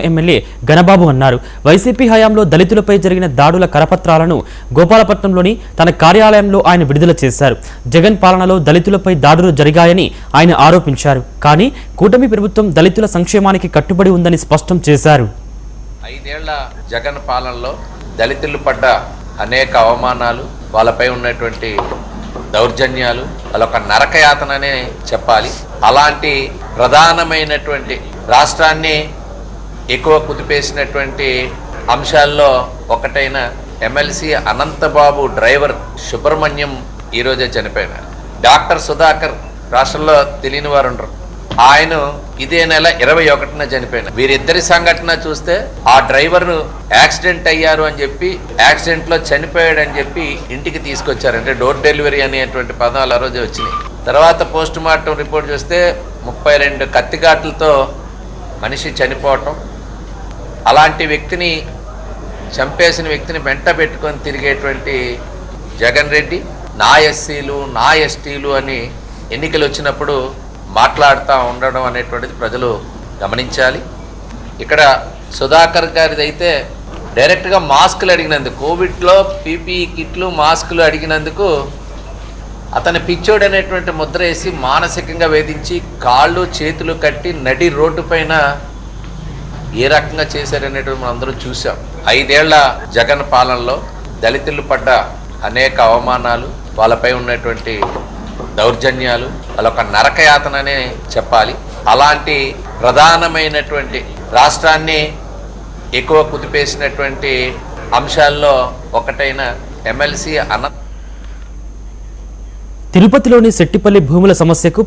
MLA Ganababu అన్నారు. YCP హయాంలో దళితులపై జరిగిన దాడుల కరపత్రాలను గోపాలపట్నంలోని తన కార్యాలయంలో ఆయన విడుదల చేశారు. జగన్ పాలనలో దళితులపై దాడులు జరిగాయని ఆయన ఆరోపించారు. కానీ కూటమి ప్రభుత్వం దళితుల సంక్షేమానికి కట్టుబడి ఉందని స్పష్టం చేశారు. 5 ఏళ్ల జగన్ పాలనలో దళితులు పడ్డ అనేక అవమానాలు, వాళ్ళపై ఉన్నటువంటి దౌర్జన్యాలు, వాళ్ళొక నరకయాతననే చెప్పాలి. అలాంటి ప్రధానమైనటువంటి రాష్ట్రాన్ని ఎక్కువ కుదిపేసినటువంటి అంశాల్లో ఒకటైన ఎమ్మెల్సీ అనంతబాబు డ్రైవర్ సుబ్రహ్మణ్యం ఈరోజే చనిపోయినారు. డాక్టర్ సుధాకర్ రాష్ట్రంలో తెలియని వారు ఉండరు. ఆయన ఇదే నెల 21న చనిపోయినారు. వీరిద్దరి సంఘటన చూస్తే ఆ డ్రైవర్ యాక్సిడెంట్ అయ్యారు అని చెప్పి, యాక్సిడెంట్లో చనిపోయాడు అని చెప్పి ఇంటికి తీసుకొచ్చారు. అంటే డోర్ డెలివరీ అనేటువంటి పదాలు ఆ రోజే వచ్చినాయి. తర్వాత పోస్ట్ మార్టం రిపోర్ట్ చూస్తే 32 కత్తిఘాట్లతో మనిషి చనిపోవటం, అలాంటి వ్యక్తిని చంపేసిన వ్యక్తిని వెంట పెట్టుకొని తిరిగేటువంటి జగన్ రెడ్డి నా ఎస్సీలు నా ఎస్టీలు అని ఎన్నికలు వచ్చినప్పుడు మాట్లాడుతూ ఉండడం అనేటువంటిది ప్రజలు గమనించాలి. ఇక్కడ సుధాకర్ గారిది అయితే డైరెక్ట్గా మాస్కులు అడిగినందుకు, కోవిడ్లో పీపీఈ కిట్లు మాస్కులు అడిగినందుకు అతని పిచ్చోడు అనేటువంటి ముద్ర వేసి మానసికంగా వేధించి కాళ్ళు చేతులు కట్టి నడి రోడ్డు పైన ఏ రకంగా చేశారనేటువంటి మనం అందరూ చూసాం. 5 ఏళ్ల జగన్ పాలనలో దళితులు పడ్డ అనేక అవమానాలు, వాళ్ళపై ఉన్నటువంటి దౌర్జన్యాలు, వాళ్ళొక నరకయాతననే చెప్పాలి. అలాంటి ప్రధానమైనటువంటి రాష్ట్రాన్ని ఎక్కువ కుదిపేసినటువంటి అంశాల్లో ఒకటైన ఎమ్మెల్సీ తిరుపతిలోని సెట్టిపల్లి భూముల సమస్యకు